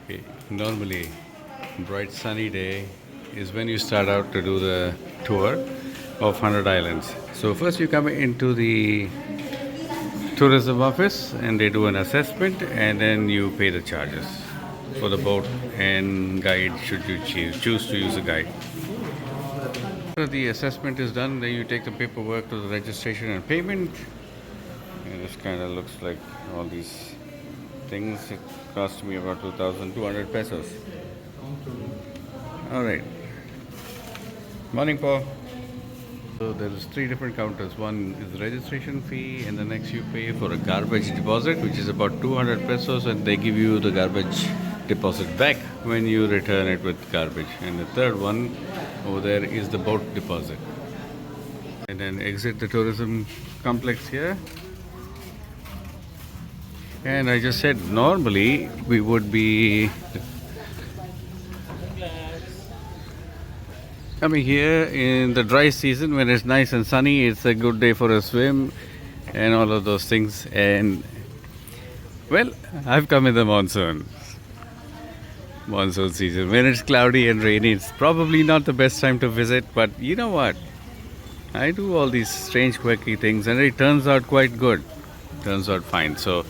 Okay. Normally, bright sunny day is when you start out to do the tour of 100 islands. So first you come into the tourism office and they do an assessment and then you pay the charges for the boat and guide should you choose to use a guide. After the assessment is done, then you take the paperwork to the registration and payment. And this kind of looks like all these things. It cost me about 2,200 pesos. All right. Morning, Paul. So there's three different counters. One is the registration fee, and the next you pay for a garbage deposit, which is about 200 pesos, and they give you the garbage deposit back when you return it with garbage. And the third one over there is the boat deposit. And then exit the tourism complex here. And I just said normally we would be coming here in the dry season when it's nice and sunny. It's a good day for a swim and all of those things. And well, I've come in the monsoon season. When it's cloudy and rainy, it's probably not the best time to visit. But you know what? I do all these strange, quirky things, and it turns out quite good. Turns out fine. So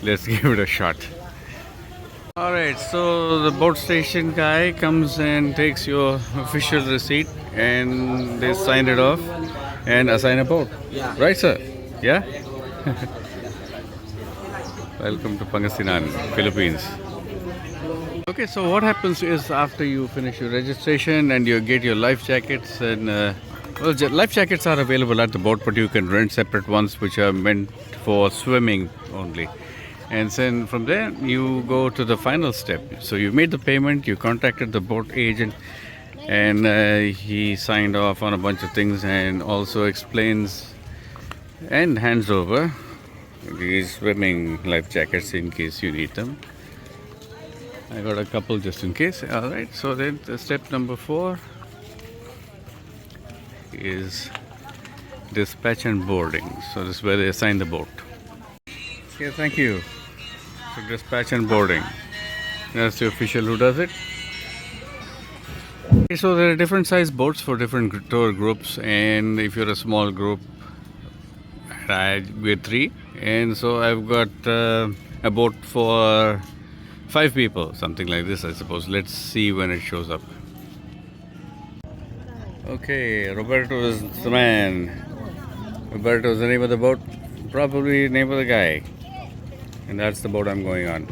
let's give it a shot. Alright, so the boat station guy comes and takes your official receipt and they sign it off and assign a boat. Yeah. Right, sir? Yeah? Welcome to Pangasinan, Philippines. Okay, so what happens is after you finish your registration and you get your life jackets and life jackets are available at the boat, but you can rent separate ones which are meant for swimming only. And then from there you go to the final step. So you made the payment, you contacted the boat agent, and he signed off on a bunch of things and also explains and hands over these swimming life jackets in case you need them. I got a couple just in case. Alright, so then the step number 4 is dispatch and boarding. So this is where they assign the boat. Okay, thank you. So dispatch and boarding. That's the official who does it. Okay, so there are different size boats for different tour groups, and if you're a small group, we're 3, and so I've got a boat for 5 people, something like this, I suppose. Let's see when it shows up. Okay, Roberto is the man. Roberto is the name of the boat, probably the name of the guy. And that's the boat I'm going on.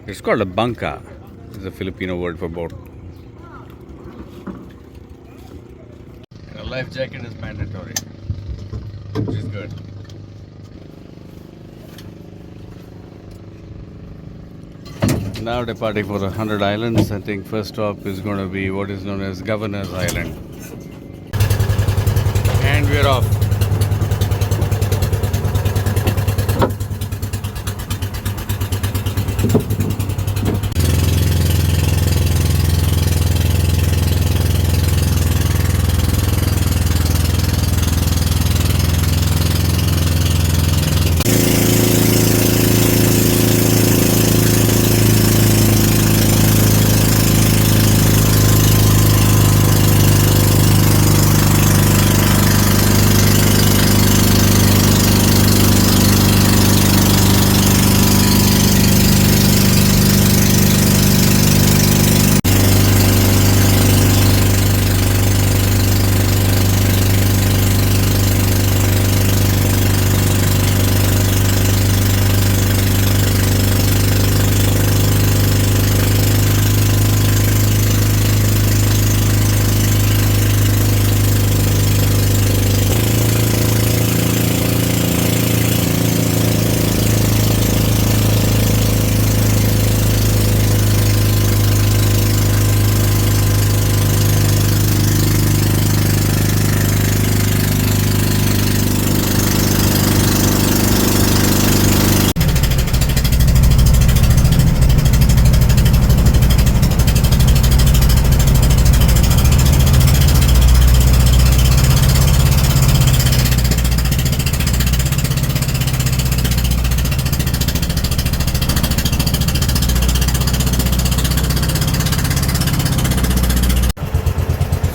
It's called a banka. It's a Filipino word for boat. And a life jacket is mandatory, which is good. Now departing for the 100 islands. I think first stop is going to be what is known as Governor's Island. And we're off.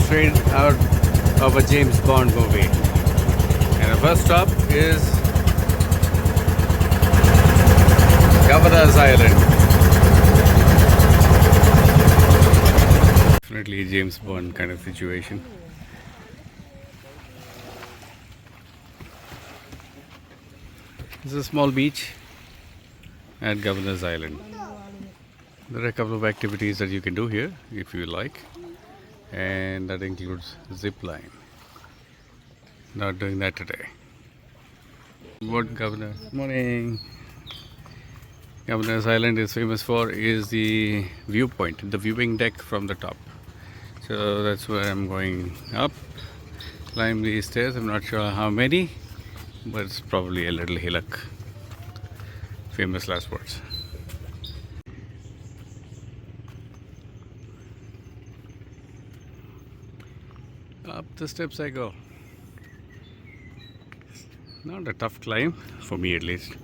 straight out of a James Bond movie. And the first stop is Governor's Island. Definitely a James Bond kind of situation. This is a small beach at Governor's Island. There are a couple of activities that you can do here if you like, and that includes zip line. Not doing that today. What morning. Governor's Island is famous for is the viewpoint, the viewing deck from the top. So that's where I'm going up, climb these stairs. I'm not sure how many, but it's probably a little hillock. Famous last words. Up the steps I go. Not a tough climb, for me at least.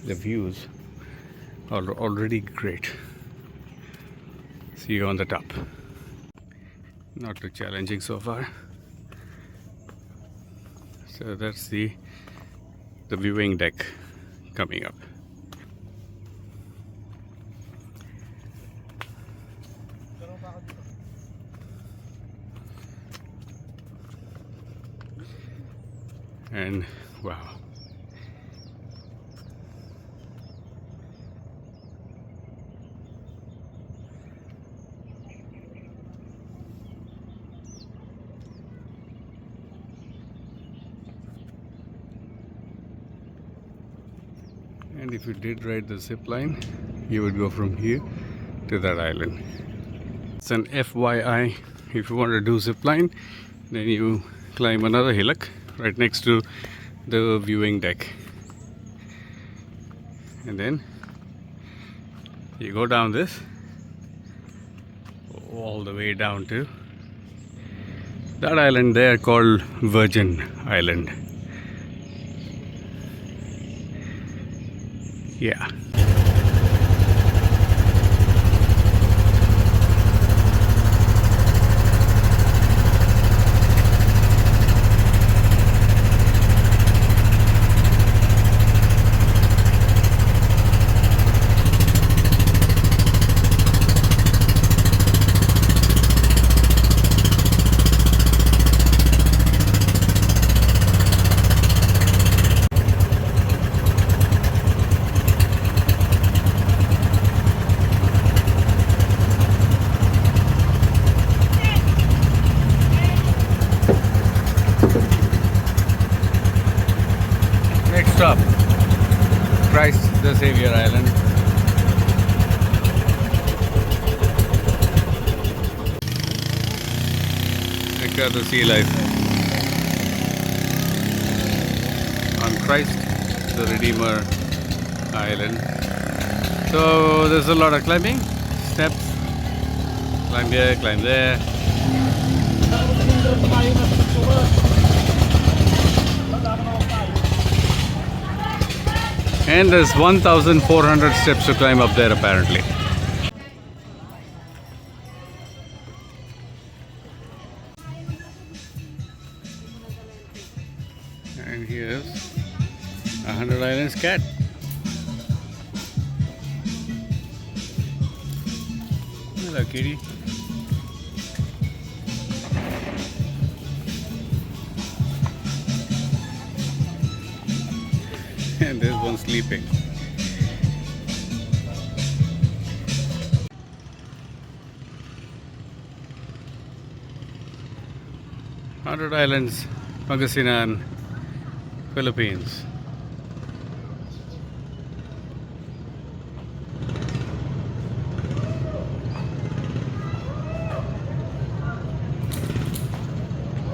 The views are already great. See you on the top. Not too challenging so far. So that's the viewing deck coming up. And wow. And if you did ride the zip line, you would go from here to that island. It's an FYI. If you want to do zip line, then you climb another hillock right next to the viewing deck, and then you go down this all the way down to that island there called Virgin Island. Yeah. Next stop, Christ the Savior Island. Check out the sea life on Christ the Redeemer Island. So there's a lot of climbing, steps, climb here, climb there. And there's 1,400 steps to climb up there apparently. And here's 100 Islands cat. Hello kitty. And there's one sleeping. Hundred Islands, Pangasinan, Philippines.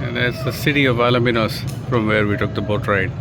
And that's the city of Alaminos from where we took the boat ride.